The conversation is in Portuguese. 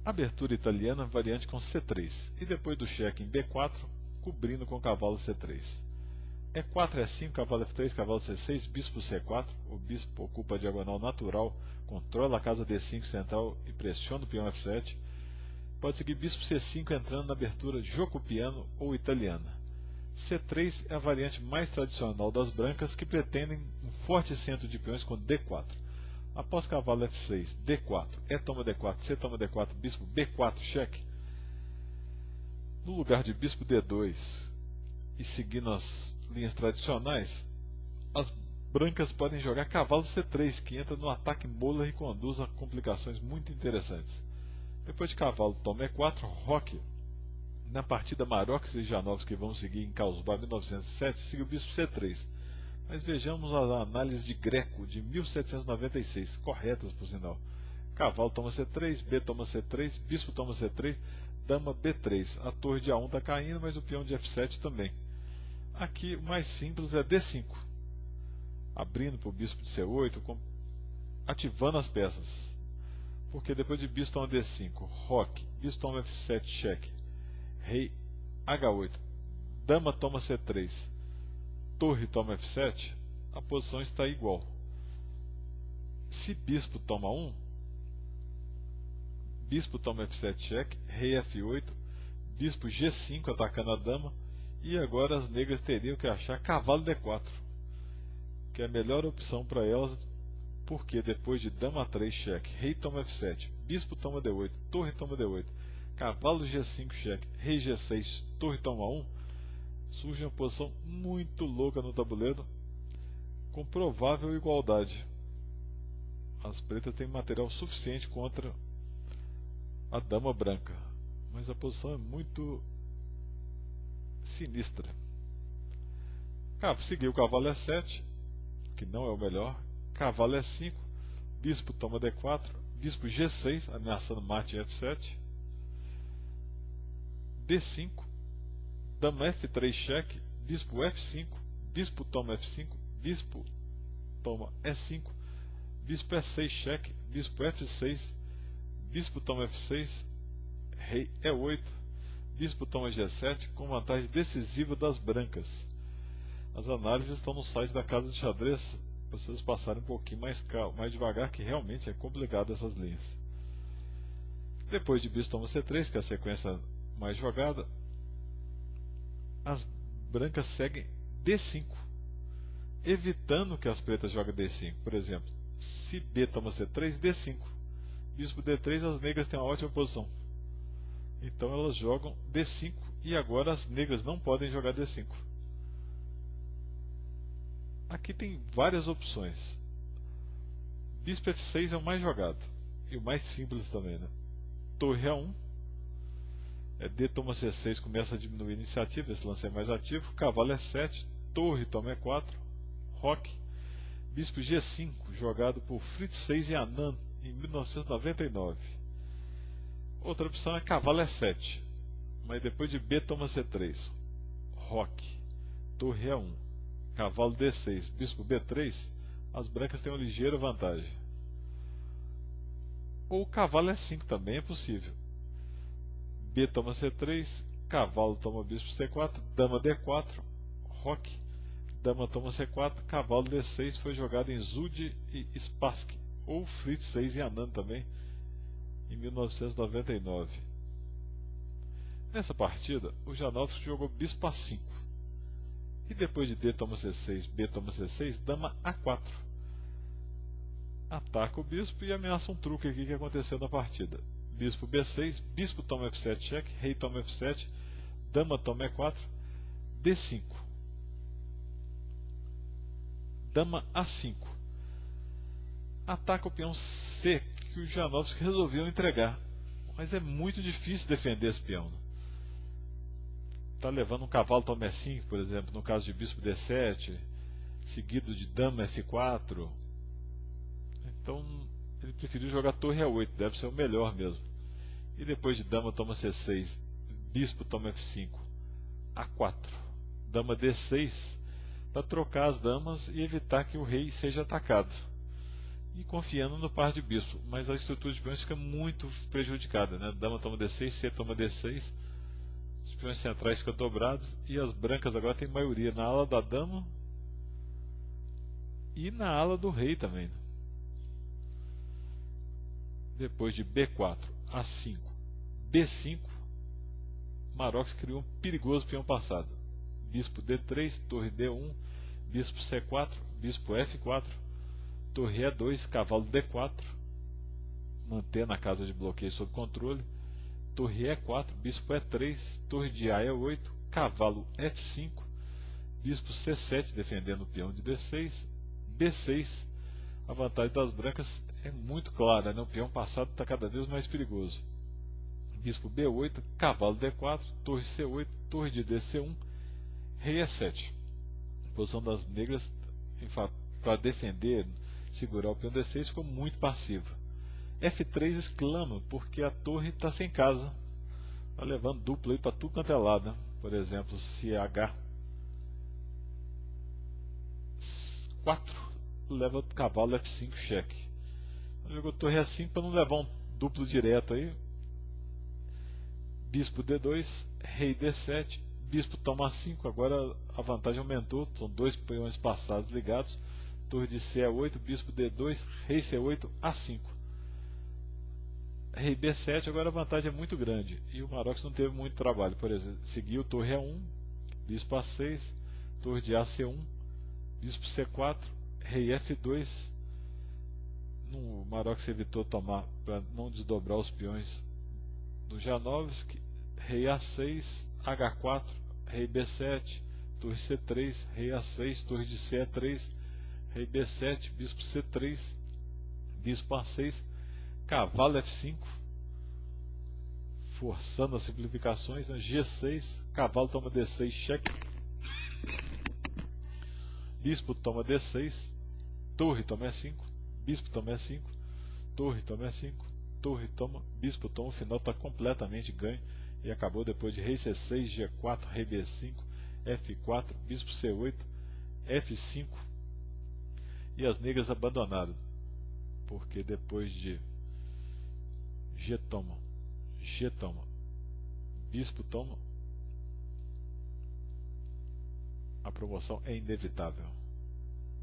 Abertura italiana, variante com C3, e depois do cheque em B4, cobrindo com cavalo C3. E4, E5, cavalo F3, cavalo C6, bispo C4, o bispo ocupa a diagonal natural, controla a casa D5 central e pressiona o peão F7. Pode seguir bispo C5 entrando na abertura joco-piano ou italiana. C3 é a variante mais tradicional das brancas que pretendem um forte centro de peões com D4. Após cavalo F6, D4, E toma D4, C toma D4, bispo B4, cheque. No lugar de bispo D2 e seguindo as linhas tradicionais, as brancas podem jogar cavalo C3, que entra no ataque mola e conduz a complicações muito interessantes. Depois de cavalo toma E4, roque. Na partida Maroques e Janowski que vamos seguir em Carlsbad 1907, siga o bispo C3. Mas vejamos as análises de Greco de 1796, corretas por sinal. Cavalo toma C3, B toma C3, bispo toma C3, dama B3. A torre de A1 está caindo, mas o peão de F7 também. Aqui o mais simples é D5, abrindo para o bispo de C8, ativando as peças. Porque depois de bispo toma D5, roque, bispo toma F7, cheque, rei H8, dama toma C3, torre toma F7, a posição está igual. Se bispo toma 1, bispo toma F7 cheque, rei F8, bispo G5 atacando a dama, e agora as negras teriam que achar cavalo D4, que é a melhor opção para elas, porque depois de dama 3 cheque, rei toma F7, bispo toma D8, torre toma D8, cavalo G5 cheque, rei G6, torre toma 1, surge uma posição muito louca no tabuleiro, com provável igualdade. As pretas têm material suficiente contra a dama branca, mas a posição é muito sinistra. Seguiu o cavalo E7, que não é o melhor, cavalo E5, bispo toma D4, bispo G6, ameaçando mate em F7, D5, dama F3 cheque, bispo F5, bispo toma F5, bispo toma E5, bispo E6 cheque, bispo F6, bispo toma F6, rei E8, bispo toma G7, com vantagem decisiva das brancas. As análises estão no site da Casa de Xadrez, para vocês passarem um pouquinho mais devagar, que realmente é complicado essas linhas. Depois de bispo toma C3, que é a sequência mais jogada, as brancas seguem D5, evitando que as pretas joguem D5. Por exemplo, se B toma C3, D5, bispo D3, as negras têm uma ótima posição. Então elas jogam D5 e agora as negras não podem jogar D5. Aqui tem várias opções. Bispo F6 é o mais jogado e o mais simples também, né? Torre A1, D toma C6, começa a diminuir a iniciativa, esse lance é mais ativo. Cavalo E7, torre toma E4, roque, bispo G5, jogado por Fritz Seyss e Anand em 1999. Outra opção é cavalo E7, mas depois de B toma C3, roque, torre A1, cavalo D6, bispo B3, as brancas têm uma ligeira vantagem. Ou cavalo E5 também é possível. B toma C3, cavalo toma bispo C4, dama D4, roque, dama toma C4, cavalo D6 foi jogado em Zud e Spassky, ou Fritz Seyss e Anand também, em 1999. Nessa partida, o Janowski jogou bispo A5, e depois de D toma C6, B toma C6, dama A4. Ataca o bispo e ameaça um truque aqui que aconteceu na partida. Bispo B6, bispo toma F7 cheque, rei toma F7, dama toma E4, D5, dama A5. Ataca o peão C, que o Janowski resolveu entregar, mas é muito difícil defender esse peão. Está levando um cavalo toma E5, por exemplo, no caso de bispo D7, seguido de dama F4. Então ele preferiu jogar torre A8, deve ser o melhor mesmo. E depois de dama toma C6, bispo toma F5, A4, dama D6, para trocar as damas e evitar que o rei seja atacado. e confiando no par de bispo, mas a estrutura de peões fica muito prejudicada, né? Dama toma D6, C toma D6, os peões centrais ficam dobrados e as brancas agora têm maioria na ala da dama e na ala do rei também, né? Depois de B4, A5, B5, Marocs criou um perigoso peão passado. Bispo D3, torre D1, bispo C4, bispo F4, torre E2, cavalo D4, mantendo a casa de bloqueio sob controle, torre E4, bispo E3, torre de A E8, cavalo F5, bispo C7 defendendo o peão de D6, B6. A vantagem das brancas é muito clara, né? O peão passado está cada vez mais perigoso. Bispo B8, cavalo D4, torre C8, torre de DC1, rei E7. A posição das negras para defender, segurar o peão D6 ficou muito passiva. F3 exclama porque a torre está sem casa, está levando duplo aí para tudo quanto é lado, né? Por exemplo, se H4 leva o cavalo F5 cheque. Jogou torre A5 para não levar um duplo direto aí. Bispo D2, rei D7, bispo toma A5, agora a vantagem aumentou, são dois peões passados ligados, torre de C8, bispo D2, rei C8, A5. Rei B7, agora a vantagem é muito grande, e o Marocs não teve muito trabalho, por exemplo, seguiu torre A1, bispo A6, torre de AC1, bispo C4, rei F2, o Marocs evitou tomar para não desdobrar os peões do Janowski, rei A6, H4, rei B7, torre C3, rei A6, torre de C3, rei B7, bispo C3, bispo A6, cavalo F5, forçando as simplificações, né? G6, cavalo toma D6, cheque, bispo toma D6, torre toma E5, bispo toma E5, torre toma E5, torre toma, bispo toma, o final está completamente ganho e acabou depois de rei C6, G4, rei B5, F4, bispo C8, F5 e as negras abandonaram, porque depois de G toma, bispo toma, a promoção é inevitável.